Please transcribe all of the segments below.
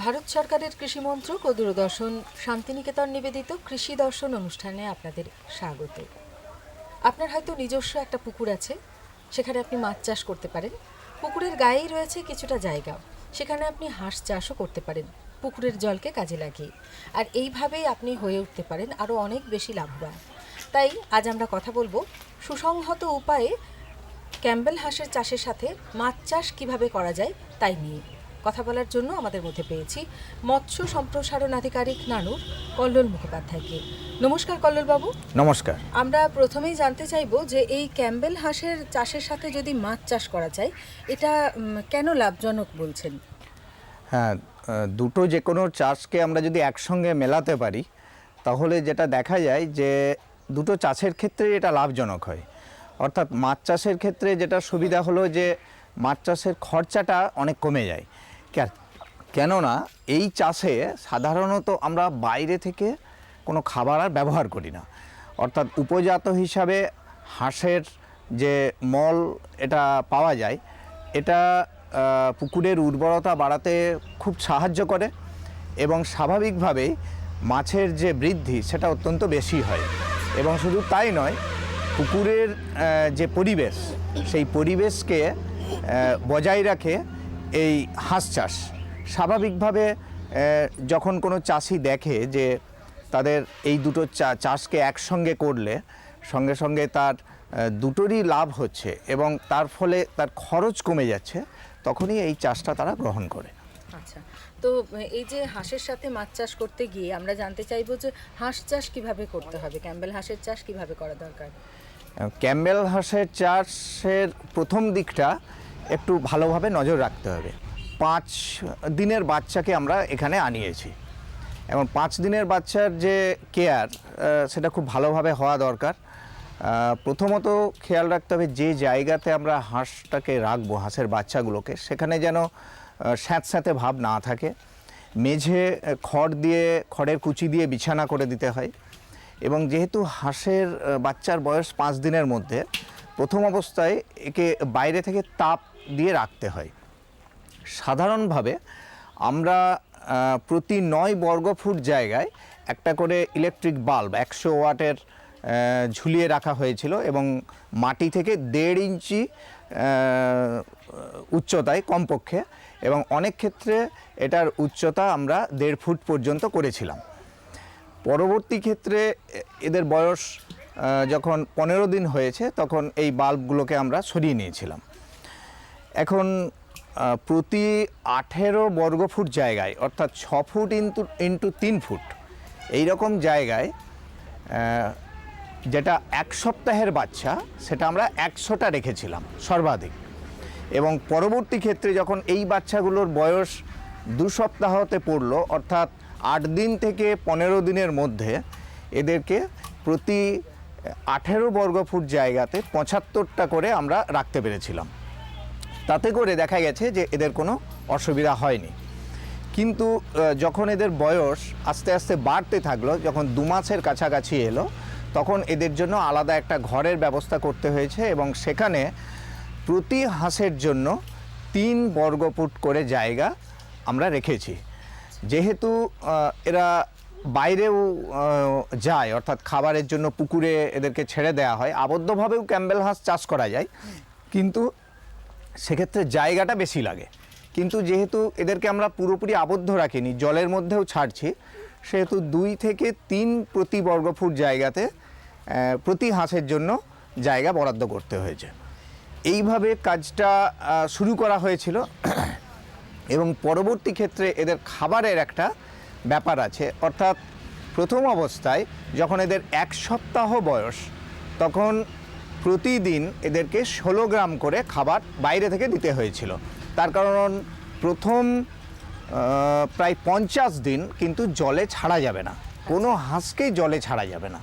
ভারত সরকারের কৃষি মন্ত্রক ও দূরদর্শন শান্তিনিকেতন নিবেদিত কৃষি দর্শন অনুষ্ঠানে আপনাদের স্বাগত। আপনার হয়তো নিজস্ব একটা পুকুর আছে, সেখানে আপনি মাছ চাষ করতে পারেন। পুকুরের গায়েই রয়েছে কিছুটা জায়গা, সেখানে আপনি হাঁস চাষও করতে পারেন পুকুরের জলকে কাজে লাগিয়ে। আর এইভাবেই আপনি হয়ে উঠতে পারেন আরও অনেক বেশি লাভবান। তাই আজ আমরা কথা বলবো সুসংহত উপায়ে ক্যাম্বেল হাঁসের চাষের সাথে মাছ চাষ কীভাবে করা যায় তাই নিয়ে কথা বলার জন্য আমাদের মধ্যে পেয়েছি মৎস্য সম্প্রসারণ আধিকারিক নানুর কল্লোল মুখোপাধ্যায়কে। নমস্কার কল্লোলবাবু। নমস্কার। আমরা প্রথমেই জানতে চাইব যে এই ক্যাম্বেল হাঁসের চাষের সাথে যদি মাছ চাষ করা যায়, এটা কেন লাভজনক বলছেন? হ্যাঁ, দুটো যে কোনো চাষকে আমরা যদি একসঙ্গে মেলাতে পারি তাহলে যেটা দেখা যায় যে দুটো চাষের ক্ষেত্রে এটা লাভজনক হয়। অর্থাৎ মাছ চাষের ক্ষেত্রে যেটা সুবিধা হলো যে মাছ চাষের খরচাটা অনেক কমে যায়। কেননা এই চাষে সাধারণত আমরা বাইরে থেকে কোনো খাবার আর ব্যবহার করি না। অর্থাৎ উপজাত হিসাবে হাঁসের যে মল এটা পাওয়া যায়, এটা পুকুরের উর্বরতা বাড়াতে খুব সাহায্য করে এবং স্বাভাবিকভাবেই মাছের যে বৃদ্ধি সেটা অত্যন্ত বেশি হয়। এবং শুধু তাই নয়, পুকুরের যে পরিবেশ সেই পরিবেশকে বজায় রাখে এই হাঁস চাষ। স্বাভাবিকভাবে যখন কোনো চাষি দেখে যে তাদের এই দুটো চাষকে একসঙ্গে করলে সঙ্গে সঙ্গে তার দুটোরই লাভ হচ্ছে এবং তার ফলে তার খরচ কমে যাচ্ছে, তখনই এই চাষটা তারা গ্রহণ করে। আচ্ছা, তো এই যে হাঁসের সাথে মাছ চাষ করতে গিয়ে আমরা জানতে চাইবো যে হাঁস চাষ কিভাবে করতে হবে, ক্যাম্বেল হাঁসের চাষ কিভাবে করা দরকার? ক্যাম্বেল হাঁসের চাষের প্রথম দিকটা একটু ভালোভাবে নজর রাখতে হবে। 5 দিনের বাচ্চাকে আমরা এখানে আনিয়েছি এবং 5 দিনের বাচ্চার যে কেয়ার সেটা খুব ভালোভাবে হওয়া দরকার। প্রথমত খেয়াল রাখতে হবে যে জায়গাতে আমরা হাঁসটাকে রাখবো, হাঁসের বাচ্চাগুলোকে, সেখানে যেন স্যাঁতস্যাঁতে ভাব না থাকে। মেঝে খড়ের কুচি দিয়ে বিছানা করে দিতে হয় এবং যেহেতু হাঁসের বাচ্চার বয়স 5 দিনের মধ্যে, প্রথম অবস্থায় একে বাইরে থেকে তাপ দিয়ে রাখতে হয়। সাধারণভাবে আমরা প্রতি 9 বর্গফুট জায়গায় একটা করে ইলেকট্রিক বাল্ব 100 ওয়াটের ঝুলিয়ে রাখা হয়েছিল এবং মাটি থেকে 1.5 ইঞ্চি উচ্চতায় কমপক্ষে, এবং অনেক ক্ষেত্রে এটার উচ্চতা আমরা 1.5 ফুট পর্যন্ত করেছিলাম। পরবর্তী ক্ষেত্রে এদের বয়স যখন 15 দিন হয়েছে তখন এই বাল্বগুলোকে আমরা সরিয়ে নিয়েছিলাম। এখন প্রতি 18 বর্গফুট জায়গায়, অর্থাৎ 6 ফুট ইন্টু 3 ফুট এই রকম জায়গায়, যেটা 1 সপ্তাহের বাচ্চা সেটা আমরা 100টা রেখেছিলাম সর্বাধিক। এবং পরবর্তী ক্ষেত্রে যখন এই বাচ্চাগুলোর বয়স 2 সপ্তাহতে পড়লো, অর্থাৎ 8 দিন থেকে 15 দিনের মধ্যে এদেরকে প্রতি 18 বর্গফুট জায়গাতে 75টা করে আমরা রাখতে পেরেছিলাম। তাতে করে দেখা গেছে যে এদের কোনো অসুবিধা হয়নি। কিন্তু যখন এদের বয়স আস্তে আস্তে বাড়তে থাকলো, যখন 2 মাসের কাছাকাছি এলো, তখন এদের জন্য আলাদা একটা ঘরের ব্যবস্থা করতে হয়েছে এবং সেখানে প্রতি হাঁসের জন্য 3 বর্গফুট করে জায়গা আমরা রেখেছি। যেহেতু এরা বাইরেও যায়, অর্থাৎ খাবারের জন্য পুকুরে এদেরকে ছেড়ে দেওয়া হয়, আবদ্ধভাবেও ক্যাম্বেল হাঁস চাষ করা যায়, কিন্তু সেক্ষেত্রে জায়গাটা বেশি লাগে। কিন্তু যেহেতু এদেরকে আমরা পুরোপুরি আবদ্ধ রাখিনি, জলের মধ্যেও ছাড়ছি, সেহেতু 2 থেকে 3 প্রতি বর্গফুট জায়গাতে প্রতি হাঁসের জন্য জায়গা বরাদ্দ করতে হয়েছে। এইভাবে কাজটা শুরু করা হয়েছিল এবং পরবর্তী ক্ষেত্রে এদের খাবারের একটা ব্যাপার আছে। অর্থাৎ প্রথম অবস্থায় যখন এদের 1 সপ্তাহ বয়স, তখন প্রতিদিন এদেরকে 16 গ্রাম করে খাবার বাইরে থেকে দিতে হয়েছিল। তার কারণ প্রথম প্রায় 50 দিন কিন্তু জলে ছাড়া যাবে না, কোনো হাঁসকেই জলে ছাড়া যাবে না।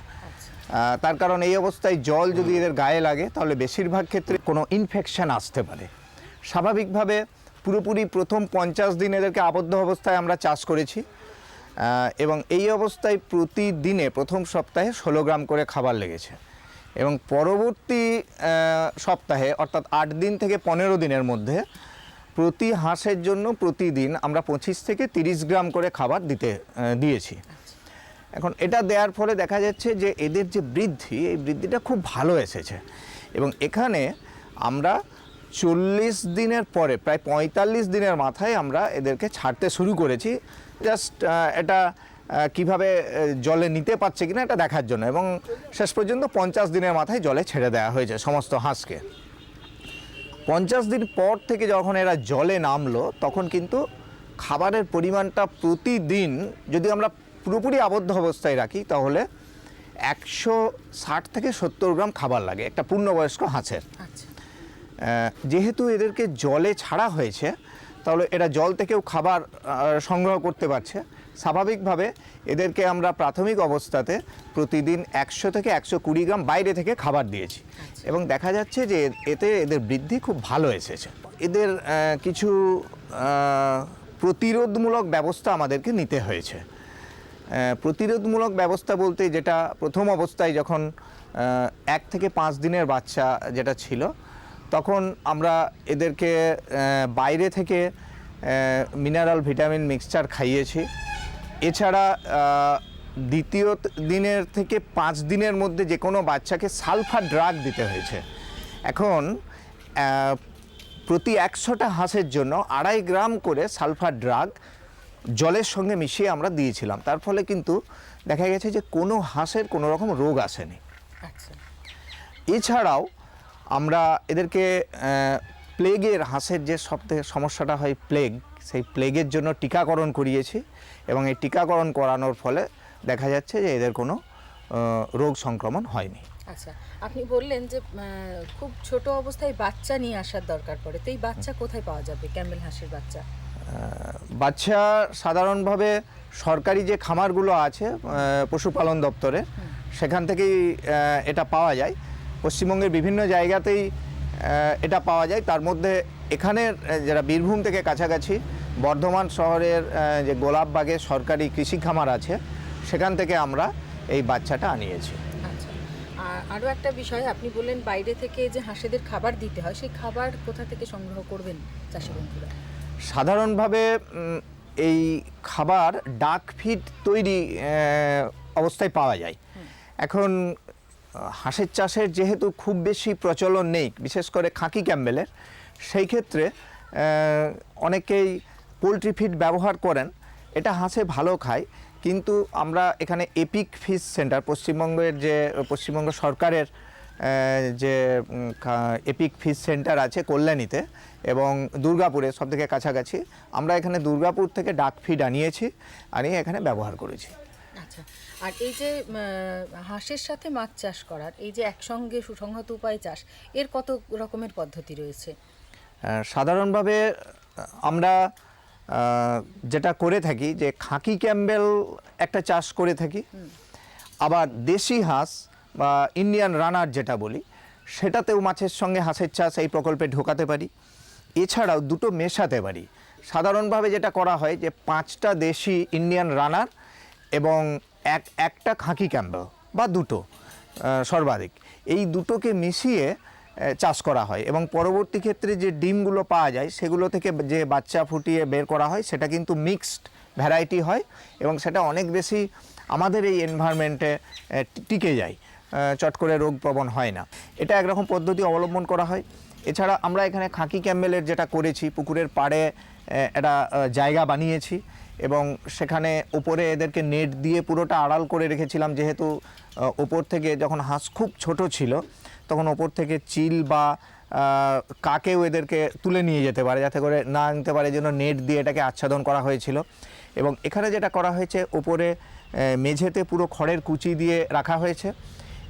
তার কারণ এই অবস্থায় জল যদি এদের গায়ে লাগে তাহলে বেশিরভাগ ক্ষেত্রে কোনো ইনফেকশান আসতে পারে। স্বাভাবিকভাবে পুরোপুরি প্রথম 50 দিন এদেরকে আবদ্ধ অবস্থায় আমরা চাষ করেছি এবং এই অবস্থায় প্রতিদিনে প্রথম সপ্তাহে 16 গ্রাম করে খাবার লেগেছে এবং পরবর্তী সপ্তাহে, অর্থাৎ 8 দিন থেকে 15 দিনের মধ্যে প্রতি হাঁসের জন্য প্রতিদিন আমরা 25 থেকে 30 গ্রাম করে খাবার দিয়েছি। এখন এটা দেওয়ার ফলে দেখা যাচ্ছে যে এদের যে বৃদ্ধি, এই বৃদ্ধিটা খুব ভালো এসেছে। এবং এখানে আমরা 40 দিনের পরে প্রায় 45 দিনের মাথায় আমরা এদেরকে ছাড়তে শুরু করেছি, জাস্ট এটা কিভাবে জলে নিতে পারছে কিনা এটা দেখার জন্য। এবং শেষ পর্যন্ত 50 দিনের মাথায় জলে ছেড়ে দেওয়া হয়েছে সমস্ত হাঁসকে। 50 দিন পর থেকে যখন এরা জলে নামলো, তখন কিন্তু খাবারের পরিমাণটা প্রতিদিন যদি আমরা পুরোপুরি আবদ্ধ অবস্থায় রাখি তাহলে 160 থেকে 70 গ্রাম খাবার লাগে একটা পূর্ণবয়স্ক হাঁসের। যেহেতু এদেরকে জলে ছাড়া হয়েছে, তাহলে এরা জল থেকেও খাবার সংগ্রহ করতে পারছে। স্বাভাবিকভাবে এদেরকে আমরা প্রাথমিক অবস্থাতে প্রতিদিন 100 থেকে 120 গ্রাম বাইরে থেকে খাবার দিয়েছি এবং দেখা যাচ্ছে যে এতে এদের বৃদ্ধি খুব ভালো এসেছে। এদের কিছু প্রতিরোধমূলক ব্যবস্থা আমাদেরকে নিতে হয়েছে। প্রতিরোধমূলক ব্যবস্থা বলতে যেটা প্রথম অবস্থায় যখন 1 থেকে 5 দিনের বাচ্চা যেটা ছিল, তখন আমরা এদেরকে বাইরে থেকে মিনারেল ভিটামিন মিক্সচার খাইয়েছি। এছাড়া দ্বিতীয় দিনের থেকে 5 দিনের মধ্যে যে কোনো বাচ্চাকে সালফার ড্রাগ দিতে হয়েছে। এখন প্রতি 100টা হাঁসের জন্য 2.5 গ্রাম করে সালফার ড্রাগ জলের সঙ্গে মিশিয়ে আমরা দিয়েছিলাম। তার ফলে কিন্তু দেখা গেছে যে কোনো হাঁসের কোনো রকম রোগ আসেনি। এছাড়াও আমরা এদেরকে প্লেগের, হাঁসের যে সবথেকে সমস্যাটা হয় প্লেগ, সেই প্লেগের জন্য টিকাকরণ করিয়েছি এবং এই টিকাকরণ করানোর ফলে দেখা যাচ্ছে যে এদের কোনো রোগ সংক্রমণ হয়নি। আচ্ছা, আপনি বললেন যে খুব ছোট অবস্থায় বাচ্চা নিয়ে আসার দরকার পড়ে, তো এই বাচ্চা কোথায় পাওয়া যাবে ক্যাম্বেল হাঁসের বাচ্চা? বাচ্চা সাধারণভাবে সরকারি যে খামারগুলো আছে পশুপালন দপ্তরে, সেখান থেকেই এটা পাওয়া যায়। পশ্চিমবঙ্গের বিভিন্ন জায়গাতেই এটা পাওয়া যায়। তার মধ্যে এখানের যারা বীরভূম থেকে কাছাকাছি বর্ধমান শহরের যে গোলাপবাগে সরকারি কৃষি খামার আছে, সেখান থেকে আমরা এই বাচ্চাটা আনিয়েছি। আচ্ছা, আরও একটা বিষয়, আপনি বললেন বাইরে থেকে যে হাঁসেদের খাবার দিতে হয়, সেই খাবার কোথা থেকে সংগ্রহ করবেন চাষি বন্ধুরা? সাধারণভাবে এই খাবার ডাক ফিড তৈরি অবস্থায় পাওয়া যায়। এখন হাঁসের চাষের যেহেতু খুব বেশি প্রচলন নেই, বিশেষ করে খাকি ক্যাম্বেলের, সেই ক্ষেত্রে অনেকেই পোলট্রি ফিড ব্যবহার করেন। এটা হাঁসে ভালো খায়, কিন্তু আমরা এখানে এপিক ফিশ সেন্টার, পশ্চিমবঙ্গ সরকারের যে এপিক ফিশ সেন্টার আছে কল্যাণীতে এবং দুর্গাপুরে সবথেকে কাছাকাছি, আমরা এখানে দুর্গাপুর থেকে ডাক ফিড আনিয়ে এখানে ব্যবহার করেছি। আচ্ছা, আর এই যে হাঁসের সাথে মাছ চাষ করার, এই যে একসঙ্গে সুসংহত উপায় চাষ, এর কত রকমের পদ্ধতি রয়েছে? সাধারণভাবে আমরা যেটা করে থাকি যে খাকি ক্যাম্বেল একটা চাষ করে থাকি, আবার দেশি হাঁস বা ইন্ডিয়ান রানার যেটা বলি, সেটাতেও মাছের সঙ্গে হাঁসের চাষ এই প্রকল্পে ঢোকাতে পারি। এছাড়াও দুটো মেশাতে পারি। সাধারণভাবে যেটা করা হয় যে 5টা দেশি ইন্ডিয়ান রানার এবং একটা খাকি ক্যাম্বেল বা দুটো সর্বাধিক, এই দুটোকে মিশিয়ে চাষ করা হয় এবং পরবর্তী ক্ষেত্রে যে ডিমগুলো পাওয়া যায় সেগুলো থেকে যে বাচ্চা ফুটিয়ে বের করা হয় সেটা কিন্তু মিক্সড ভ্যারাইটি হয় এবং সেটা অনেক বেশি আমাদের এই এনভায়রনমেন্টে টিকে যায়, চট করে রোগ প্রবণ হয় না। এটা একরকম পদ্ধতি অবলম্বন করা হয়। এছাড়া আমরা এখানে খাকি ক্যাম্বেলের যেটা করেছি, পুকুরের পাড়ে একটা জায়গা বানিয়েছি এবং সেখানে উপরে এদেরকে নেট দিয়ে পুরোটা আড়াল করে রেখেছিলাম, যেহেতু ওপর থেকে যখন হাঁস খুব ছোট ছিল তখন ওপর থেকে চিল বা কাকেও এদেরকে তুলে নিয়ে যেতে পারে, যাতে করে না নিতে পারে, জন্য নেট দিয়ে এটাকে আচ্ছাদন করা হয়েছিল। এবং এখানে যেটা করা হয়েছে, ওপরে মেঝেতে পুরো খড়ের কুচি দিয়ে রাখা হয়েছে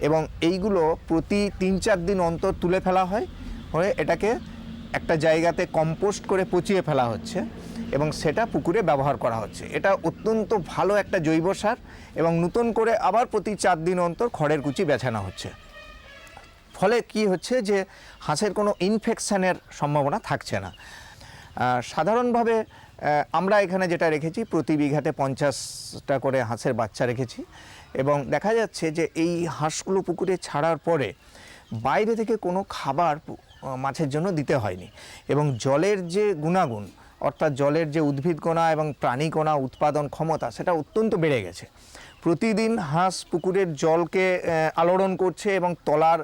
এবং এইগুলো প্রতি 3-4 দিন অন্তর তুলে ফেলা হয়, এটাকে একটা জায়গাতে কম্পোস্ট করে পচিয়ে ফেলা হচ্ছে এবং সেটা পুকুরে ব্যবহার করা হচ্ছে। এটা অত্যন্ত ভালো একটা জৈব সার এবং নতুন করে আবার প্রতি 4 দিন অন্তর খড়ের কুচি বেছানো হচ্ছে। ফলে কি হচ্ছে যে হাঁসের কোনো ইনফেকশানের সম্ভাবনা থাকছে না। সাধারণভাবে আমরা এখানে যেটা রেখেছি, প্রতি বিঘাতে 50টা করে হাঁসের বাচ্চা রেখেছি এবং দেখা যাচ্ছে যে এই হাঁসগুলো পুকুরে ছাড়ার পরে বাইরে থেকে কোনো খাবার মাছের জন্য দিতে হয়নি। এবং জলের যে গুণাগুণ, অর্থাৎ জলের যে উদ্ভিদকণা এবং প্রাণীকণা উৎপাদন ক্ষমতা, সেটা অত্যন্ত বেড়ে গেছে। প্রতিদিন হাঁস পুকুরের জলকে আলোড়ন করছে এবং তলার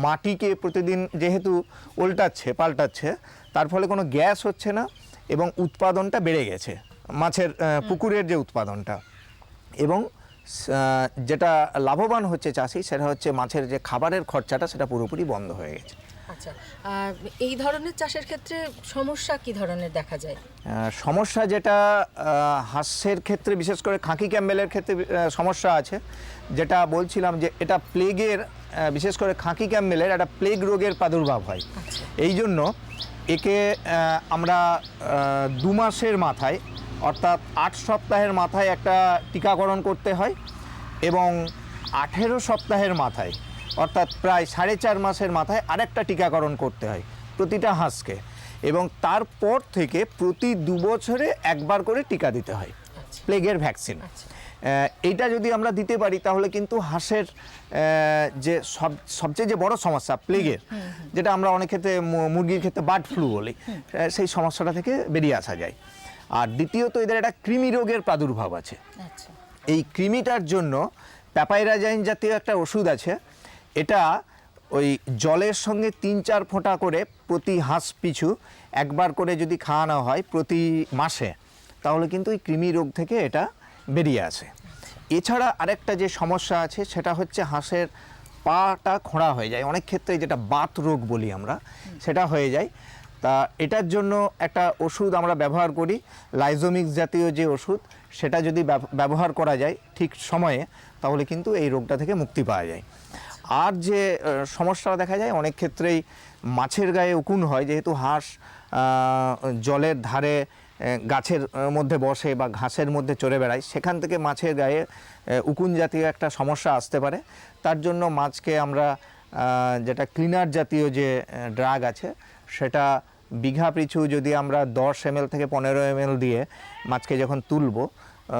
মাটিকে প্রতিদিন যেহেতু পাল্টাচ্ছে, তার ফলে কোনো গ্যাস হচ্ছে না এবং উৎপাদনটা বেড়ে গেছে মাছের পুকুরের যে উৎপাদনটা। এবং যেটা লাভবান হচ্ছে চাষি, সেটা হচ্ছে মাছের যে খাবারের খরচাটা সেটা পুরোপুরি বন্ধ হয়ে গেছে। আচ্ছা, এই ধরনের চাষের ক্ষেত্রে সমস্যা কি ধরনের দেখা যায়? সমস্যা যেটা হাঁসের ক্ষেত্রে, বিশেষ করে খাকি ক্যাম্বেলের ক্ষেত্রে সমস্যা আছে, যেটা বলছিলাম যে এটা প্লেগের, বিশেষ করে খাকি ক্যাম্বেলের একটা প্লেগ রোগের প্রাদুর্ভাব হয়। এই জন্য একে আমরা 2 মাসের মাথায়, অর্থাৎ 8 সপ্তাহের মাথায় একটা টিকাকরণ করতে হয় এবং 18 সপ্তাহের মাথায়, অর্থাৎ প্রায় 4.5 মাসের মাথায় আরেকটা টিকাকরণ করতে হয় প্রতিটা হাঁসকে। এবং তারপর থেকে প্রতি 2 বছরে একবার করে টিকা দিতে হয় প্লেগের ভ্যাকসিন। এইটা যদি আমরা দিতে পারি তাহলে কিন্তু হাঁসের যে সবচেয়ে যে বড় সমস্যা প্লেগের, যেটা আমরা অনেক ক্ষেত্রে মুরগির ক্ষেত্রে বার্ড ফ্লু বলি, সেই সমস্যাটা থেকে বেরিয়ে আসা যায়। আর দ্বিতীয়ত এদের একটা কৃমি রোগের প্রাদুর্ভাব আছে। এই কৃমিটার জন্য প্যাপাইরাজাইন জাতীয় একটা ওষুধ আছে। এটা ওই জলের সঙ্গে 3-4 ফোঁটা করে প্রতি হাঁস পিছু একবার করে যদি খাওয়ানো হয় প্রতি মাসে, তাহলে কিন্তু এই কৃমি রোগ থেকে এটা বেরিয়ে আসে। এছাড়া আরেকটা যে সমস্যা আছে সেটা হচ্ছে হাঁসের পাটা খোঁড়া হয়ে যায় অনেক ক্ষেত্রে, যেটা বাত রোগ বলি আমরা, সেটা হয়ে যায়। তা এটার জন্য একটা ওষুধ আমরা ব্যবহার করি, লাইজোমিক্স জাতীয় যে ওষুধ, সেটা যদি ব্যবহার করা যায় ঠিক সময়ে, তাহলে কিন্তু এই রোগটা থেকে মুক্তি পাওয়া যায়। আর যে সমস্যা দেখা যায় অনেক ক্ষেত্রেই মাছের গায়ে উকুন হয়, যেহেতু হাঁস জলের ধারে গাছের মধ্যে বসে বা ঘাসের মধ্যে চড়ে বেড়ায়, সেখান থেকে মাছের গায়ে উকুন জাতীয় একটা সমস্যা আসতে পারে। তার জন্য মাছকে আমরা যেটা ক্লিনার জাতীয় যে ড্রাগ আছে, সেটা বিঘা পিছু যদি আমরা 10 ml থেকে 15 ml দিয়ে মাছকে যখন তুলবো,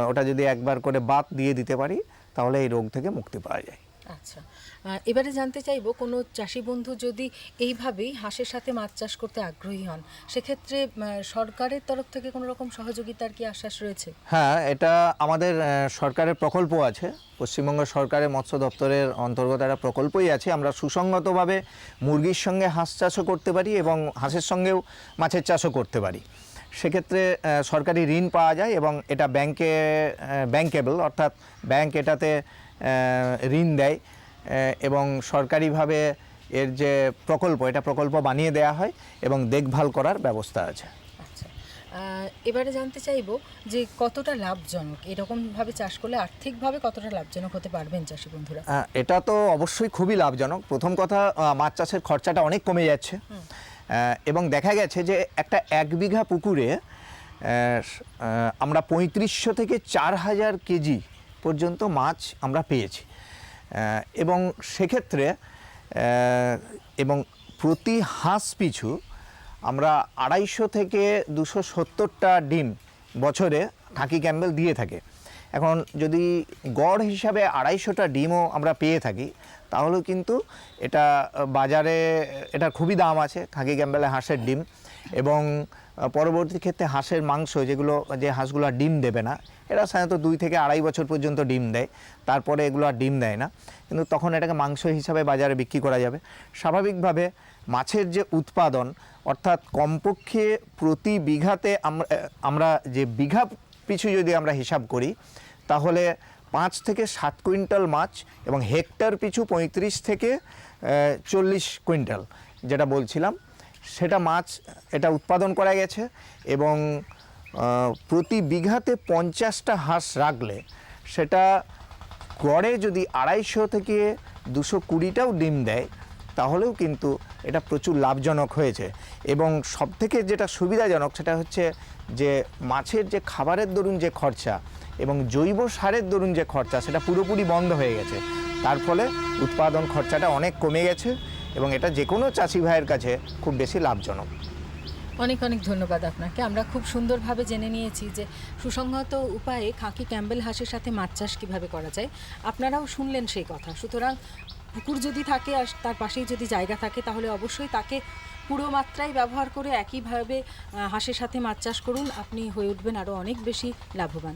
ওটা যদি একবার করে বাত দিয়ে দিতে পারি, তাহলে এই রোগ থেকে মুক্তি পাওয়া যায়। আচ্ছা, এবারে জানতে চাইবো, কোনো চাষি বন্ধু যদি এইভাবেই হাঁসের সাথে মাছ চাষ করতে আগ্রহী হন, সেক্ষেত্রে সরকারের তরফ থেকে কোনো রকম সহযোগিতার কি আশ্বাস রয়েছে? হ্যাঁ, এটা আমাদের সরকারের প্রকল্প আছে, পশ্চিমবঙ্গ সরকারের মৎস্য দপ্তরের অন্তর্গত একটা প্রকল্পই আছে। আমরা সুসংগতভাবে মুরগির সঙ্গে হাঁস চাষও করতে পারি এবং হাঁসের সঙ্গেও মাছের চাষও করতে পারি। সেক্ষেত্রে সরকারি ঋণ পাওয়া যায় এবং এটা ব্যাংকেবল, অর্থাৎ ব্যাংক এটাতে ঋণ দেয় এবং সরকারিভাবে এর যে প্রকল্প বানিয়ে দেওয়া হয় এবং দেখভাল করার ব্যবস্থা আছে। আচ্ছা, এবারে জানতে চাইবো যে কতটা লাভজনক, এরকমভাবে চাষ করলে আর্থিকভাবে কতটা লাভজনক হতে পারবেন চাষি বন্ধুরা? এটা তো অবশ্যই খুবই লাভজনক। প্রথম কথা, মাছ চাষের খরচাটা অনেক কমে যাচ্ছে এবং দেখা গেছে যে একটা 1 বিঘা পুকুরে আমরা 3500 থেকে 4000 কেজি পর্যন্ত মাছ আমরা পেয়েছি। এবং সেক্ষেত্রে এবং প্রতি হাঁস পিছু আমরা 250 থেকে 270টা ডিম বছরে খাকি ক্যাম্বেল দিয়ে থাকে। এখন যদি গড় হিসাবে 250টা ডিমও আমরা পেয়ে থাকি, তাহলেও কিন্তু এটা বাজারে এটার খুবই দাম আছে, খাকি ক্যাম্বেলে হাঁসের ডিম। এবং পরবর্তী ক্ষেত্রে হাঁসের মাংস, যে হাঁসগুলো ডিম দেবে না, এরা সাধারণত 2 থেকে 2.5 বছর পর্যন্ত ডিম দেয়, তারপরে এগুলো আর ডিম দেয় না, কিন্তু তখন এটাকে মাংস হিসাবে বাজারে বিক্রি করা যাবে। স্বাভাবিকভাবে মাছের যে উৎপাদন, অর্থাৎ কমপক্ষে প্রতি বিঘাতে আমরা যে বিঘা পিছু যদি আমরা হিসাব করি, তাহলে 5 থেকে 7 কুইন্টাল মাছ এবং হেক্টর পিছু 35 থেকে 40 কুইন্টাল যেটা বলছিলাম, সেটা মাছ এটা উৎপাদন করা গেছে। এবং প্রতি বিঘাতে 50টা হাঁস রাখলে সেটা গড়ে যদি 250 থেকে 220টাও ডিম দেয়, তাহলেও কিন্তু এটা প্রচুর লাভজনক হয়েছে। এবং সবথেকে যেটা সুবিধাজনক সেটা হচ্ছে যে মাছের যে খাবারের দরুন যে খরচা এবং জৈব সারের দরুন যে খরচা, সেটা পুরোপুরি বন্ধ হয়ে গেছে। তার ফলে উৎপাদন খরচাটা অনেক কমে গেছে এবং এটা যে কোনো চাষি ভাইয়ের কাছে খুব বেশি লাভজনক। অনেক অনেক ধন্যবাদ আপনাকে। আমরা খুব সুন্দরভাবে জেনে নিয়েছি যে সুসংহত উপায়ে খাকি ক্যাম্বেল হাঁসের সাথে মাছ চাষ কীভাবে করা যায়। আপনারাও শুনলেন সেই কথা। সুতরাং পুকুর যদি থাকে আর তার পাশেই যদি জায়গা থাকে তাহলে অবশ্যই তাকে পুরো মাত্রায় ব্যবহার করে একইভাবে হাঁসের সাথে মাছ চাষ করুন, আপনি হয়ে উঠবেন আরও অনেক বেশি লাভবান।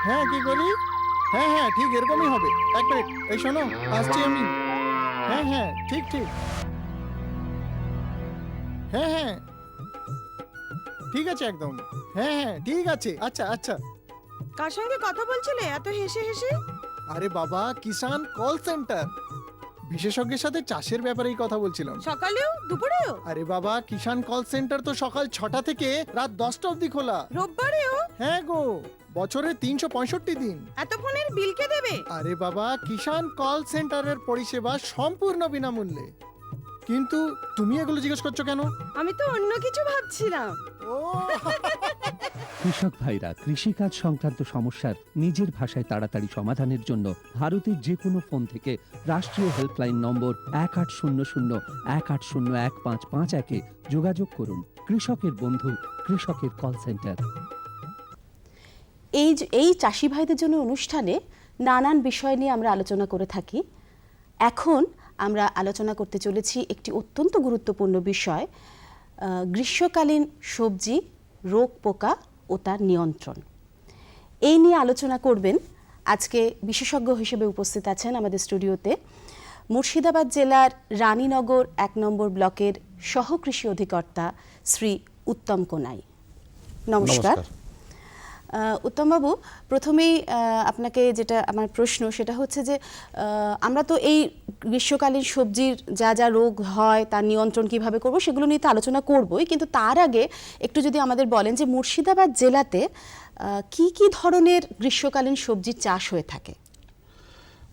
হ্যাঁ কি করি? হ্যাঁ হ্যাঁ ঠিক এরকমই হবে। এক মিনিট, এই শোনো, আসছি আমি। হ্যাঁ হ্যাঁ ঠিক ঠিক। হ্যাঁ হ্যাঁ ঠিক আছে একদম। হ্যাঁ হ্যাঁ ঠিক আছে। আচ্ছা আচ্ছা। কার সঙ্গে কথা বলছিলে এত হেসে হেসে? আরে বাবা, কিষান কল সেন্টার, বিশেষজ্ঞের সাথে চাষের ব্যাপারেই কথা বলছিলাম। সকালেও দুপুরেও আরে বাবা, কিষান কল সেন্টার তো সকাল 6টা থেকে রাত 10টা অবধি খোলা। রোববারেও? হ্যাঁ গো, বছরে 365 দিন। এত ফোনের বিল কে দেবে? আরে বাবা, কিষান কল সেন্টারের পরিষেবা সম্পূর্ণ বিনামূল্যে। কিন্তু তুমি এগুলো জিজ্ঞেস করছো কেন? আমি তো অন্য কিছু ভাবছিলাম। ও কৃষক ভাইরা কৃষিকাজ সংক্রান্ত সমস্যার নিজের ভাষায় তাড়াতাড়ি সমাধানের জন্য ভারতের যে কোনো ফোন থেকে রাষ্ট্রীয় হেল্পলাইন নম্বর 1800-180-15551-এ যোগাযোগ করুন। কৃষকের বন্ধু, কৃষকের কল সেন্টার। এই চাষি ভাইদের জন্য অনুষ্ঠানে নানান বিষয় নিয়ে আমরা আলোচনা করে থাকি। এখন আমরা আলোচনা করতে চলেছি একটি অত্যন্ত গুরুত্বপূর্ণ বিষয়, গ্রীষ্মকালীন সবজি, রোগ পোকা ও তার নিয়ন্ত্রণ। এই নিয়ে আলোচনা করবেন আজকে বিশেষজ্ঞ হিসেবে উপস্থিত আছেন আমাদের স্টুডিওতে মুর্শিদাবাদ জেলার রানীনগর 1 নম্বর ব্লকের সহকৃষি অধিকর্তা শ্রী উত্তম কোনাই। নমস্কার। উত্তমবাবু, প্রথমেই আপনাকে যেটা আমার প্রশ্ন সেটা হচ্ছে যে আমরা তো এই গ্রীষ্মকালীন সবজির যা যা রোগ হয় তার নিয়ন্ত্রণ কিভাবে করব সেগুলো নিয়ে তো আলোচনা করবই, কিন্তু তার আগে একটু যদি আমাদের বলেন যে মুর্শিদাবাদ জেলাতে কি কি ধরনের গ্রীষ্মকালীন সবজির চাষ হয়ে থাকে?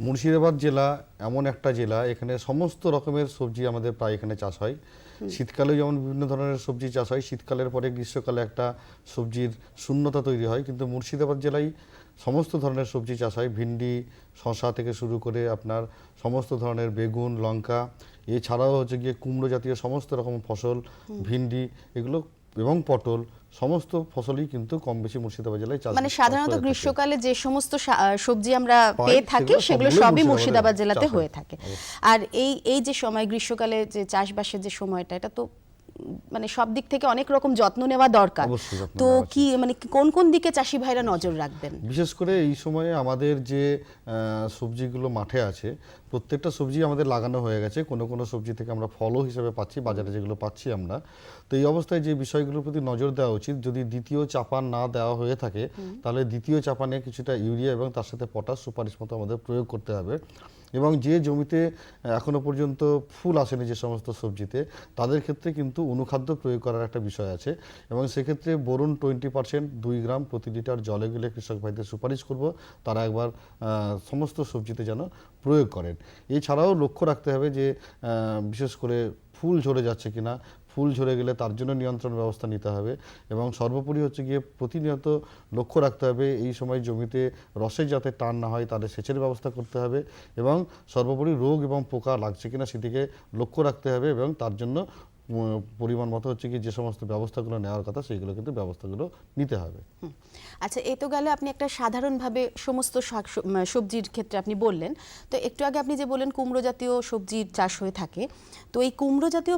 মুর্শিদাবাদ জেলা এমন একটা জেলা, এখানে সমস্ত রকমের সবজি আমাদের প্রায় এখানে চাষ হয়। শীতকালেও যেমন বিভিন্ন ধরনের সবজি চাষ হয়, শীতকালের পরে গ্রীষ্মকালে একটা সবজির শূন্যতা তৈরি হয়, কিন্তু মুর্শিদাবাদ জেলায় সমস্ত ধরনের সবজি চাষ হয়। ভিন্ডি, শসা থেকে শুরু করে আপনার সমস্ত ধরনের বেগুন, লঙ্কা, এছাড়াও হচ্ছে গিয়ে কুমড়ো জাতীয় সমস্ত রকম ফসল, ভিন্ডি এগুলো এবং পটল, সমস্ত ফসলই কিন্তু কম বেশি মুর্শিদাবাদ জেলায় চাষ মানে সাধারণত হয়ে থাকে। গ্রীষ্মকালে যে সমস্ত সবজি আমরা পাই, পেয়ে থাকি সেগুলো সেগুলো সবগুলোই সবই মুর্শিদাবাদে মুর্শিদাবাদ জেলাতে চাষ হয়। হয়ে থাকে। আর এই যে সময় গ্রীষ্মকালে যে চাষবাসের যে সময়টা, এটা তো মানে সব দিক থেকে অনেক রকম যত্ন নেওয়া দরকার। অবশ্যই যত্ন তো নেওয়া কি মানে কোন কোন দিকে চাষি ভাইরা নজর রাখবেন? বিশেষ করে এই সময়ে আমাদের যে সবজিগুলো মাঠে আছে, প্রত্যেকটা সবজি আমাদের লাগানো হয়ে গেছে। কোনো কোনো সবজি থেকে আমরা ফলও হিসেবে পাচ্ছি, বাজারে যেগুলো পাচ্ছি আমরা। তো এই অবস্থায় যে বিষয়গুলোর প্রতি নজর দেওয়া উচিত, যদি দ্বিতীয় চাপান না দেওয়া হয়ে থাকে তাহলে দ্বিতীয় চাপানে কিছুটা ইউরিয়া এবং তার সাথে পটাশ সুপারিশ মতো আমাদের প্রয়োগ করতে হবে। এবং যে জমিতে এখনো পর্যন্ত ফুল আসেনি যে সমস্ত সবজিতে, তাদের ক্ষেত্রে কিন্তু অনুখাদ্য প্রয়োগ করার একটা বিষয় আছে। এবং সেক্ষেত্রে বোরন 20% 2 গ্রাম প্রতি লিটার জলে গেলে কৃষক ভাইদের সুপারিশ করব তারা একবার সমস্ত সবজিতে যেন প্রয়োগ করেন। এছাড়াও লক্ষ্য রাখতে হবে যে বিশেষ করে ফুল ঝরে যাচ্ছে কিনা, ফুল ঝরে গেলে তার জন্য নিয়ন্ত্রণ ব্যবস্থা নিতে হবে। এবং সর্বোপরি হচ্ছে গিয়ে প্রতিনিয়ত লক্ষ্য রাখতে হবে এই সময় জমিতে রসে যাতে টান না হয়, তাদের সেচের ব্যবস্থা করতে হবে। এবং সর্বোপরি রোগ এবং পোকা লাগছে কিনা সেদিকে লক্ষ্য রাখতে হবে এবং তার জন্য পরিমাণ মতো হচ্ছে কি যে সমস্ত ব্যবস্থাগুলো নেওয়ার কথা সেইগুলো কিন্তু ব্যবস্থাগুলো নিতে হবে। আচ্ছা, এই তো গেল আপনি একটা সাধারণভাবে সমস্ত সবজির ক্ষেত্রে আপনি বললেন। তো একটু আগে আপনি যে বললেন কুমড়ো জাতীয় সবজির চাষ হয়ে থাকে, তো এই কুমড়ো জাতীয়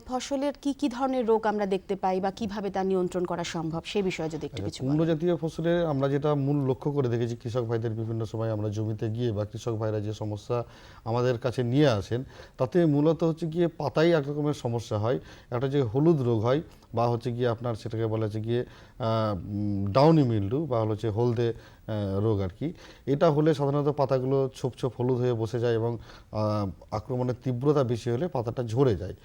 ফসলের কি কি ধরনের রোগ আমরা দেখতে পাই বা কিভাবে তা নিয়ন্ত্রণ করা সম্ভব সেই বিষয়ে যদি একটু কিছু কুমড়ো বলেন। জাতীয় ফসলে আমরা যেটা মূল লক্ষ্য করে দেখেছি, কৃষক ভাইদের বিভিন্ন সময় আমরা জমিতে গিয়ে বা কৃষক ভাইরা যে সমস্যা আমাদের কাছে নিয়ে আসেন, তাতে মূলত হচ্ছে গিয়ে পাতায় এক রকমের সমস্যা হয়। একটা যে হলুদ রোগ হয় বা হচ্ছে গিয়ে আপনার সেটাকে বলা হচ্ছে গিয়ে ডাউনি মিল্ডু বা হচ্ছে হলদে রোগ আর কি। এটা হলে সাধারণত পাতাগুলো ছোপ ছোপ হলুদ হয়ে বসে যায় এবং আক্রমণের তীব্রতা বেশি হলে পাতাটা ঝরে যায়।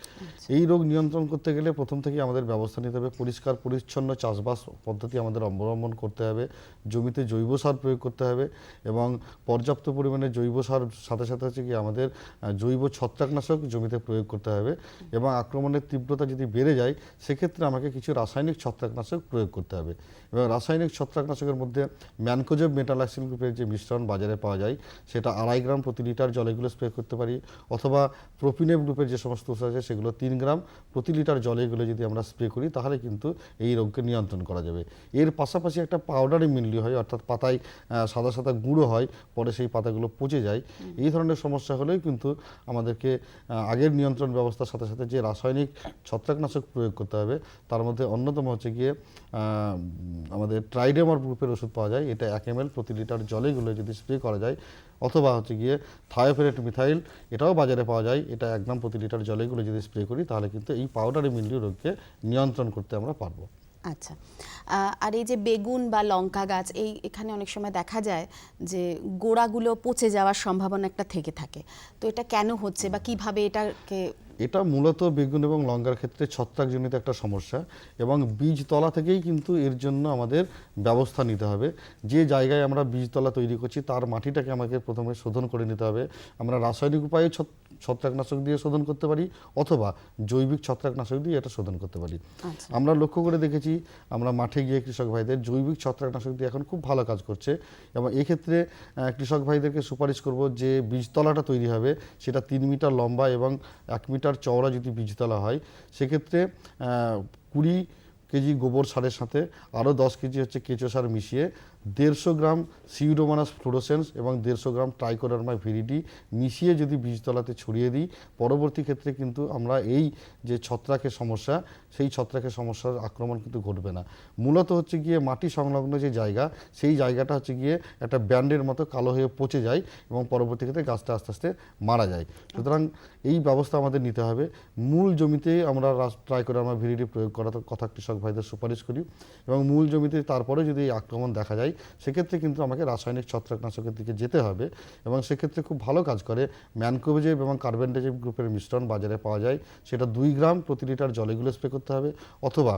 এই রোগ নিয়ন্ত্রণ করতে গেলে প্রথম থেকেই আমাদের ব্যবস্থা নিতে হবে, পরিষ্কার পরিচ্ছন্ন চাষবাস পদ্ধতি আমাদের অবলম্বন করতে হবে, জমিতে জৈব সার প্রয়োগ করতে হবে এবং পর্যাপ্ত পরিমাণে জৈব সার সাথে সাথে হচ্ছে কি আমাদের জৈব ছত্রাকনাশক জমিতে প্রয়োগ করতে হবে। এবং আক্রমণের তীব্রতা যদি বেড়ে যায় সেক্ষেত্রে আমাকে কিছু রাসায়নিক ছত্রাকনাশক প্রয়োগ করতে হবে। এবং রাসায়নিক ছত্রাকনাশকের মধ্যে ম্যানকো ম্যানকোজেব মেটালাক্সিন গ্রুপের যে মিশ্রণ বাজারে পাওয়া যায় সেটা 2.5 গ্রাম প্রতি লিটার জলে এগুলো স্প্রে করতে পারি, অথবা প্রোপিনেভ গ্রুপের যে সমস্ত ওষুধ আছে সেগুলো 3 গ্রাম প্রতি লিটার জলে এগুলো যদি আমরা স্প্রে করি তাহলে কিন্তু এই রোগকে নিয়ন্ত্রণ করা যাবে। এর পাশাপাশি একটা পাউডারে মিললি হয়, অর্থাৎ পাতায় সাদা সাদা গুঁড়ো হয়, পরে সেই পাতাগুলো পচে যায়। এই ধরনের সমস্যা হলেও কিন্তু আমাদেরকে আগের নিয়ন্ত্রণ ব্যবস্থার সাথে সাথে যে রাসায়নিক ছত্রাকনাশক প্রয়োগ করতে হবে তার মধ্যে অন্যতম হচ্ছে গিয়ে আমাদের ট্রাইডেমার গ্রুপের ওষুধ পাওয়া যায়, এটা 1 ml প্রতি লিটার জলেগুলো যদি স্প্রে করা যায়, অথবা হচ্ছে গিয়ে থায়োফেনেট মিথাইল, এটাও বাজারে পাওয়া যায়, এটা 1 গ্রাম প্রতি লিটার জলেগুলো যদি স্প্রে করি তাহলে কিন্তু এই পাউডারে মিললি রোগকে নিয়ন্ত্রণ করতে আমরা পারবো। আচ্ছা, আর এই যে বেগুন বা লঙ্কা গাছ, এখানে অনেক সময় দেখা যায় যে গোড়াগুলো পচে যাওয়ার সম্ভাবনা একটা থেকে থাকে, তো এটা কেন হচ্ছে বা কিভাবে এটাকে? এটা মূলত বেগুন এবং লঙ্কার ক্ষেত্রে ছত্রাকজনিত একটা সমস্যা, এবং বীজতলা থেকেই কিন্তু এর জন্য আমাদের ব্যবস্থা নিতে হবে। যে জায়গায় আমরা বীজতলা তৈরি করছি তার মাটিটাকে আমাকে প্রথমে শোধন করে নিতে হবে। আমরা রাসায়নিক উপায়ে ছত্রাকনাশক দিয়ে শোধন করতে পারি, অথবা জৈবিক ছত্রাকনাশক দিয়ে এটা শোধন করতে পারি। আমরা লক্ষ্য করে দেখেছি, আমরা মাঠে গিয়ে কৃষক ভাইদের জৈবিক ছত্রাকনাশক দিয়ে এখন খুব ভালো কাজ করছে, এবং এক্ষেত্রে কৃষক ভাইদেরকে সুপারিশ করব যে বীজতলাটা তৈরি হবে সেটা 3 মিটার লম্বা এবং 1 মিটার চওড়া যদি বীজতলা হয়, সেক্ষেত্রে 20 কেজি গোবর সারের সাথে আরও 10 কেজি হচ্ছে কেঁচো সার মিশিয়ে 150 গ্রাম সিউডোমোনাস ফ্লোরোসেন্স এবং 150 গ্রাম ট্রাইকোডার্মা ভিরিডি মিশিয়ে যদি বীজতলাতে ছড়িয়ে দিই, পরবর্তী ক্ষেত্রে কিন্তু আমরা এই যে ছত্রাকের সমস্যা, সেই ছত্রাকের সমস্যার আক্রমণ কিন্তু ঘটবে না। মূলত হচ্ছে গিয়ে মাটি সংলগ্ন যে জায়গা, সেই জায়গাটা হচ্ছে গিয়ে একটা ব্যান্ডের মতো কালো হয়ে পচে যায় এবং পরবর্তী ক্ষেত্রে গাছটা আস্তে আস্তে মারা যায়। সুতরাং এই ব্যবস্থা আমাদের নিতে হবে। মূল জমিতে আমরা ট্রাইকোডার্মা ভিরিডি প্রয়োগ করার কথা কৃষক ভাইদের সুপারিশ করি, এবং মূল জমিতে তারপরে যদি এই আক্রমণ দেখা যায় সেক্ষেত্রে কিন্তু আমাকে রাসায়নিক ছত্রাকনাশকের দিকে যেতে হবে, এবং সেক্ষেত্রে খুব ভালো কাজ করে ম্যানকোজেব এবং কার্বেন্ডাজিম গ্রুপের মিশ্রণ বাজারে পাওয়া যায়, সেটা 2 গ্রাম প্রতি লিটার জলেগুলো স্প্রে করতে হবে, অথবা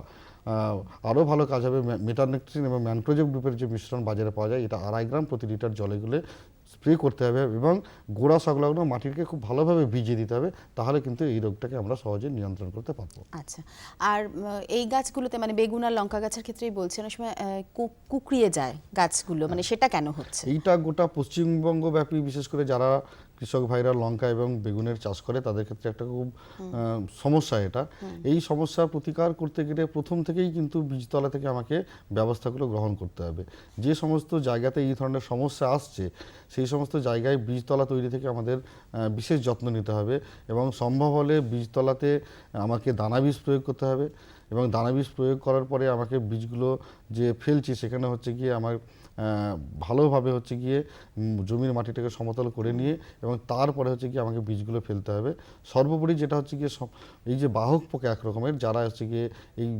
আরও ভালো কাজ হবে মেটানেক্ট্রিন এবং ম্যানকোজেব গ্রুপের যে মিশ্রণ বাজারে পাওয়া যায়, এটা 2.5 গ্রাম প্রতি লিটার জলেগুলো স্প্রে করতে হবে, এবং গোড়া সংলগ্ন মাটিকে খুব ভালোভাবে ভিজিয়ে দিতে হবে, তাহলে কিন্তু এই রোগটাকে আমরা সহজে নিয়ন্ত্রণ করতে পারবো। আচ্ছা, আর এই গাছগুলোতে মানে বেগুন আর লঙ্কা গাছের ক্ষেত্রেই বলছি, অনেক সময় কুকড়িয়ে যায় গাছগুলো, মানে সেটা কেন হচ্ছে? এইটা গোটা পশ্চিমবঙ্গ ব্যাপী, বিশেষ করে যারা কৃষক ভাইরা লঙ্কা এবং বেগুনের চাষ করে তাদের ক্ষেত্রে একটা খুব সমস্যা এটা। এই সমস্যা প্রতিকার করতে গেলে প্রথম থেকেই কিন্তু বীজতলা থেকে আমাকে ব্যবস্থাগুলো গ্রহণ করতে হবে। যে সমস্ত জায়গাতে এই ধরনের সমস্যা আসছে সেই সমস্ত জায়গায় বীজতলা তৈরি থেকে আমাদের বিশেষ যত্ন নিতে হবে, এবং সম্ভব হলে বীজতলাতে আমাকে দানা বীজ প্রয়োগ করতে হবে, এবং দানা বীজ প্রয়োগ করার পরে আমাকে বীজগুলো যে ফেলছি সেখানে হচ্ছে গিয়ে আমার ভালোভাবে হচ্ছে গিয়ে জমির মাটিটাকে সমতল করে নিয়ে, এবং তারপরে হচ্ছে গিয়ে আমাকে বীজগুলো ফেলতে হবে। সর্বোপরি যেটা হচ্ছে গিয়ে এই যে বাহক পোকা এক রকমের, যারা হচ্ছে গিয়ে এই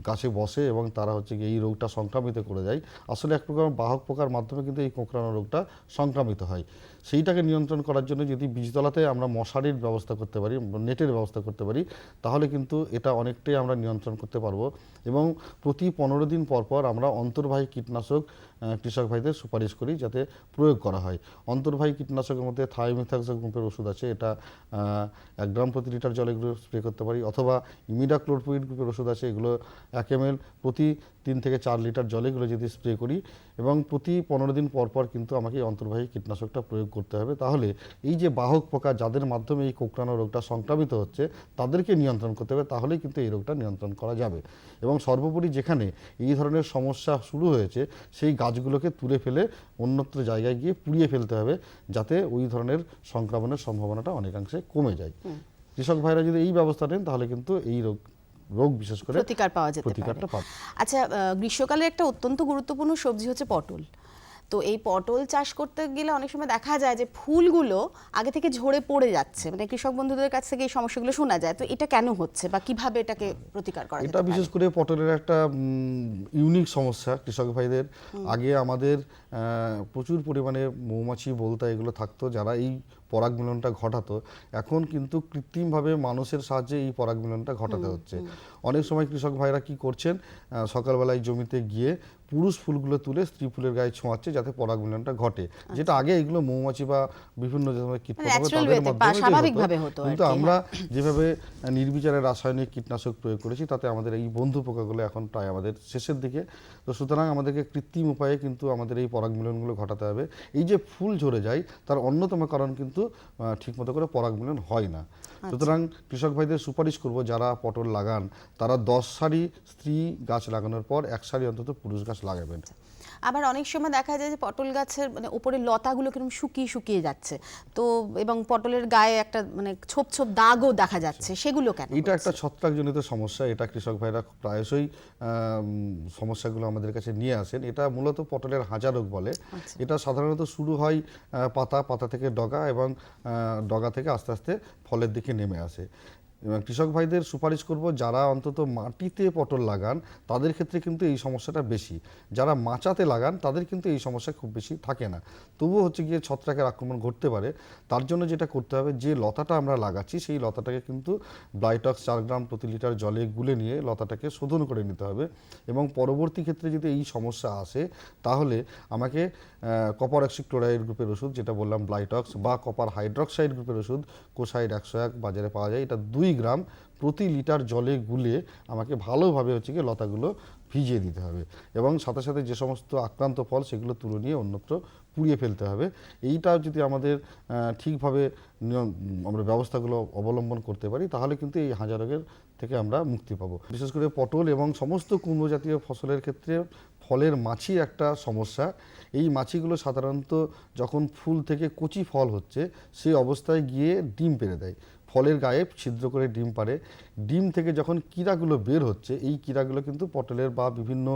গাছে বসে এবং তারা হচ্ছে গিয়ে এই রোগটা সংক্রামিত করে যায়, আসলে এক প্রকার বাহক পোকার মাধ্যমে কিন্তু এই কোঁকড়ানো রোগটা সংক্রামিত হয়। সেইটাকে নিয়ন্ত্রণ করার জন্য যদি বীজতলাতে আমরা মশারির ব্যবস্থা করতে পারি, নেটের ব্যবস্থা করতে পারি, তাহলে কিন্তু এটা অনেকটাই আমরা নিয়ন্ত্রণ করতে পারবো। এবং প্রতি 15 দিন পর পর আমরা অন্তর্বাহী কীটনাশক কৃষক ভাইদের সুপারিশ করি যাতে প্রয়োগ করা হয়। অন্তর্বাহী কীটনাশকের মধ্যে থায়োমিথাক্সাম গ্রুপের ওষুধ আছে, এটা 1 গ্রাম প্রতি লিটার জলে এগুলো স্প্রে করতে পারি, অথবা ইমিডাক্লোরপিড গ্রুপের ওষুধ আছে, এগুলো 1 ml প্রতি 3 থেকে 4 লিটার জলে এগুলো যদি স্প্রে করি, এবং প্রতি 15 দিন পর পর কিন্তু আমাকে এই অন্তর্বাহী কীটনাশকটা প্রয়োগ করতে হবে। তাহলে এই যে বাহক পোকা যাদের মাধ্যমে এই কোঁকড়ানো রোগটা সংক্রামিত হচ্ছে তাদেরকে নিয়ন্ত্রণ করতে হবে, তাহলেই কিন্তু এই রোগটা নিয়ন্ত্রণ করা যাবে। এবং সর্বোপরি যেখানে এই ধরনের সমস্যা শুরু হয়েছে সেই গাছগুলোকে তুলে ফেলে অন্যত্র জায়গায় গিয়ে পুড়িয়ে ফেলতে হবে, যাতে ওই ধরনের সংক্রমণের সম্ভাবনাটা অনেকাংশে কমে যায়। কৃষক ভাইরা যদি এই ব্যবস্থা নেন তাহলে কিন্তু এই রোগ বিশেষ করে প্রতিকার পাওয়া যেতে পারে। আচ্ছা, গ্রীষ্মকালে একটা অত্যন্ত গুরুত্বপূর্ণ সবজি হচ্ছে পটল। তো এই পটল চাষ করতে গেলে অনেক সময় দেখা যায় যে ফুলগুলো আগে থেকে ঝরে পড়ে যাচ্ছে, মানে কৃষক বন্ধুদের কাছ থেকে এই সমস্যাগুলো শোনা যায়। তো এটা কেন হচ্ছে বা কিভাবে এটাকে প্রতিকার করা যেতে এটা পারে? বিশেষ করে পটলের একটা ইউনিক সমস্যা কৃষক ভাইদের। আগে আমাদের প্রচুর পরিমাণে মৌমাছি বলতা এগুলো থাকতো, যারা এই পরাগ মিলনটা ঘটাতো, এখন কিন্তু কৃত্রিমভাবে মানুষের সাহায্যে এই পরাগ মিলনটা ঘটাতে হচ্ছে। অনেক সময় কৃষক ভাইরা কি করছেন, সকালবেলায় জমিতে গিয়ে পুরুষ ফুলগুলো তুলে স্ত্রী ফুলের গায়ে ছোঁয়াচ্ছে যাতে পরাগ মিলনটা ঘটে, যেটা আগে এগুলো মৌমাছি বা বিভিন্ন যে ধরনের কীটপতঙ্গ Natural তাদের way তে, মাধ্যমে স্বাভাবিকভাবে হতো আর কিন্তু কি, আমরা যেভাবে নির্বিচারে রাসায়নিক কীটনাশক প্রয়োগ করেছি তাতে আমাদের এই বন্ধু পোকাগুলো এখন প্রায় আমাদের শেষের দিকে। তো সুতরাং আমাদেরকে কৃত্রিম উপায়ে কিন্তু আমাদের এই পরাগ মিলনগুলো ঘটাতে হবে। এই যে ফুল ঝরে যায় তার অন্যতম কারণ কিন্তু ঠিকমতো করে পরাগ মিলন হয় না। সুতরাং কৃষক ভাইদের সুপারিশ করব, যারা পটল লাগান তারা 10 সারি স্ত্রী গাছ লাগানোর পর 1 সারি অন্তত পুরুষ গাছ লাগাবেন। আবার অনেক সময় দেখা যায় যে পটল গাছের মানে উপরে লতাগুলো কিরকম শুকিয়ে শুকিয়ে যাচ্ছে, তো এবং পটলের গায়ে একটা মানে ছোপ ছোপ দাগও দেখা যাচ্ছে, সেগুলো কেন? এটা একটা ছত্রাকজনিত সমস্যা, এটা কৃষক ভাইরা প্রায়শই সমস্যাগুলো আমাদের কাছে নিয়ে আসেন। এটা মূলত পটলের হাঁচা রোগ বলে। এটা সাধারণত শুরু হয় পাতা থেকে ডগা, এবং ডগা থেকে আস্তে আস্তে ফলের দিকে নেমে আসে। এবং কৃষক ভাইদের সুপারিশ করব, যারা অন্তত মাটিতে পটল লাগান তাদের ক্ষেত্রে কিন্তু এই সমস্যাটা বেশি। যারা মাচাতে লাগান তাদের কিন্তু এই সমস্যা খুব বেশি থাকে না, তবুও হচ্ছে গিয়ে ছত্রাকের আক্রমণ ঘটতে পারে। তার জন্য যেটা করতে হবে, যে লতাটা আমরা লাগাচ্ছি সেই লতাটাকে কিন্তু ব্লাইটক্স 4 গ্রাম প্রতি লিটার জলে গুলে নিয়ে লতাটাকে শোধন করে নিতে হবে। এবং পরবর্তী ক্ষেত্রে যদি এই সমস্যা আসে তাহলে আমাকে কপার অক্সিক্লোরাইড গ্রুপের ওষুধ, যেটা বললাম ব্লাইটক্স, বা কপার হাইড্রক্সাইড গ্রুপের ওষুধ কোসাইড 101 বাজারে পাওয়া যায়, এটা 2 গ্রাম প্রতি লিটার জলে গুলে আমাকে ভালোভাবে হচ্ছে কি লতাগুলো ভিজিয়ে দিতে হবে। এবং সাথে সাথে যে সমস্ত আক্রান্ত ফল সেগুলো তুলে নিয়ে অন্যত্র পুড়িয়ে ফেলতে হবে। এইটাও যদি আমাদের ঠিকভাবে আমরা ব্যবস্থাগুলো অবলম্বন করতে পারি তাহলে কিন্তু এই হাঁচা রোগের থেকে আমরা মুক্তি পাবো। বিশেষ করে পটল এবং সমস্ত কুমড়ো জাতীয় ফসলের ক্ষেত্রে ফলের মাছি একটা সমস্যা। এই মাছিগুলো সাধারণত যখন ফুল থেকে কচি ফল হচ্ছে সেই অবস্থায় গিয়ে ডিম পেড়ে দেয়, ফলের গায়ে ছিদ্র করে ডিম পাড়ে। ডিম থেকে যখন কীড়াগুলো বের হচ্ছে, এই কীড়াগুলো কিন্তু পটলের বা বিভিন্ন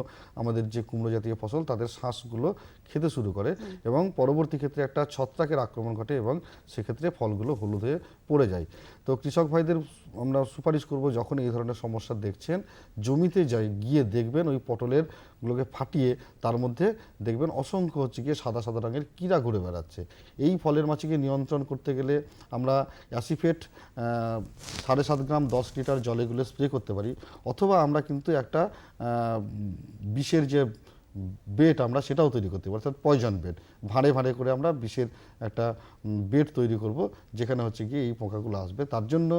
আমাদের যে কুমড়ো জাতীয় ফসল তাদের শ্বাসগুলো খেতে শুরু করে, এবং পরবর্তী ক্ষেত্রে একটা ছত্রাকের আক্রমণ ঘটে এবং সেক্ষেত্রে ফলগুলো হলুদ হয়ে পড়ে যায়। তো কৃষক ভাইদের আমরা সুপারিশ করব, যখন এই ধরনের সমস্যা দেখছেন জমিতে গিয়ে দেখবেন ওই পটলের গুলোকে ফাটিয়ে তার মধ্যে দেখবেন অসংখ্য হচ্ছে গিয়ে সাদা সাদা রঙের কীড়া ঘুরে বেড়াচ্ছে। এই ফলের মাছিকে নিয়ন্ত্রণ করতে গেলে আমরা অ্যাসিফেট 7.5 গ্রাম 10 লিটার জলে গুলে স্প্রে করতে পারি, অথবা আমরা কিন্তু একটা বিষের যে বেড আমরা সেটাও তৈরি করতে পারি, অর্থাৎ পয়জন বেড, ভাঁড়ে ভাঁড়ে করে আমরা বিষের একটা বেড তৈরি করব যেখানে হচ্ছে গিয়ে এই পোকাগুলো আসবে। তার জন্য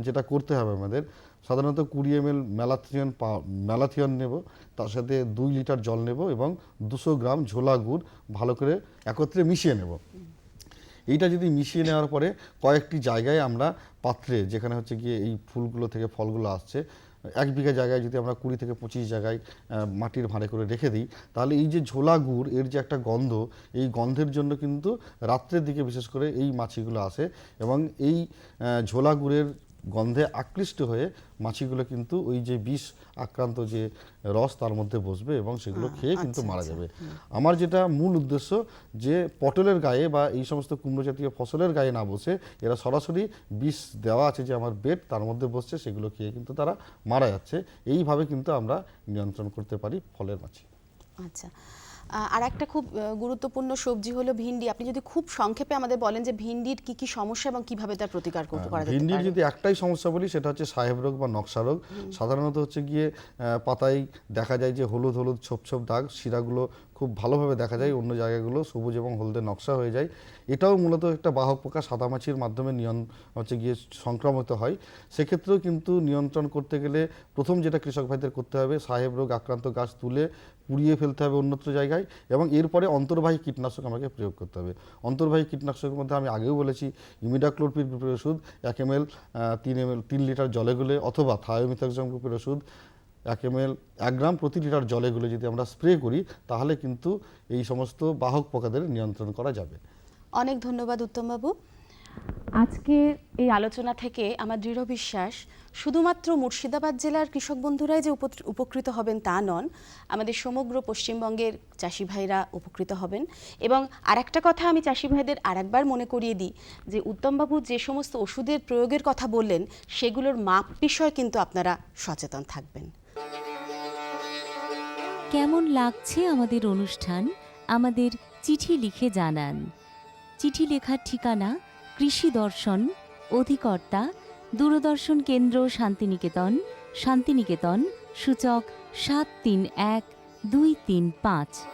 যেটা করতে হবে আমাদের, সাধারণত 20 ml ম্যালাথিয়ন নেব, তার সাথে 2 লিটার জল নেব এবং 200 গ্রাম ঝোলা গুড় ভালো করে একত্রে মিশিয়ে নেব। এইটা যদি মিশিয়ে নেওয়ার পরে কয়েকটি জায়গায় আমরা পাত্রে, যেখানে হচ্ছে গিয়ে এই ফুলগুলো থেকে ফলগুলো আসছে, 1 বিঘা জায়গায় যদি আমরা 20 থেকে 25 জায়গায় মাটির ভাঁড়ে করে রেখে দিই, তাহলে এই যে ঝোলা গুড় এর যে একটা গন্ধ, এই গন্ধের জন্য কিন্তু রাত্রের দিকে বিশেষ করে এই মাছিগুলো আসে, এবং এই ঝোলা গুড়ের গন্ধে আকৃষ্ট হয়ে মাছিগুলো কিন্তু ওই যে বিষ আক্রান্ত যে রস তার মধ্যে বসবে এবং সেগুলো খেয়ে কিন্তু মারা যাবে। আমার যেটা মূল উদ্দেশ্য, যে পটলের গায়ে বা এই সমস্ত কুমড়ো জাতীয় ফসলের গায়ে না বসে এরা সরাসরি বিষ দেওয়া আছে যে আমার বেড তার মধ্যে বসছে, সেগুলো খেয়ে কিন্তু তারা মারা যাচ্ছে। এইভাবে কিন্তু আমরা নিয়ন্ত্রণ করতে পারি ফলের মাছি। আচ্ছা, আর একটা খুব গুরুত্বপূর্ণ সবজি হলো ভিন্ডি। আপনি যদি খুব সংক্ষেপে আমাদের বলেন যে ভিন্ডির কি কি সমস্যা এবং কিভাবে তার প্রতিকার করা যেতে পারে? ভিন্ডির যদি একটাই সমস্যা বলি সেটা হচ্ছে সাহেব রোগ বা নকশা রোগ। সাধারণত হচ্ছে গিয়ে পাতায় দেখা যায় যে হলুদ হলুদ ছোপ ছোপ দাগ, শিরাগুলো খুব ভালোভাবে দেখা যায়, অন্য জায়গাগুলো সবুজ এবং হলদে নকশা হয়ে যায়। এটাও মূলত একটা বাহক পোকা সাদামাছির মাধ্যমে হচ্ছে গিয়ে সংক্রামিত হয়। সেক্ষেত্রেও কিন্তু নিয়ন্ত্রণ করতে গেলে প্রথম যেটা কৃষক ভাইদের করতে হবে, সাহেব রোগ আক্রান্ত গাছ তুলে পুড়িয়ে ফেলতে হবে অন্যত্র জায়গায়, এবং এরপরে অন্তর্বাহী কীটনাশক আমাকে প্রয়োগ করতে হবে। অন্তর্বাহী কীটনাশকের মধ্যে আমি আগেও বলেছি ইমিডাক্লোরপিড গ্রুপের ওষুধ 1 ml 3 লিটার জলে গুলে, অথবা থায়োমিথাক্সাম গ্রুপের ওষুধ 1 ml 1 গ্রাম প্রতি লিটার জলে গুলে যদি আমরা স্প্রে করি তাহলে কিন্তু এই সমস্ত বাহক পোকাদের নিয়ন্ত্রণ করা যাবে। অনেক ধন্যবাদ উত্তমবাবু। আজকে এই আলোচনা থেকে আমার দৃঢ় বিশ্বাস শুধুমাত্র মুর্শিদাবাদ জেলার কৃষক বন্ধুরাই যে উপকৃত হবেন তা নন, আমাদের সমগ্র পশ্চিমবঙ্গের চাষি ভাইরা উপকৃত হবেন। এবং আরেকটা কথা আমি চাষি ভাইদের আরেকবার মনে করিয়ে দিই যে উত্তমবাবু যে সমস্ত ওষুধের প্রয়োগের কথা বললেন সেগুলোর মাপ বিষয়ে কিন্তু আপনারা সচেতন থাকবেন। কেমন লাগছে আমাদের অনুষ্ঠান আমাদের চিঠি লিখে জানান। চিঠি লেখার ঠিকানা কৃষি দর্শন, অধিকর্তা, দূরদর্শন কেন্দ্র শান্তিনিকেতন, শান্তিনিকেতন, সূচক 731235।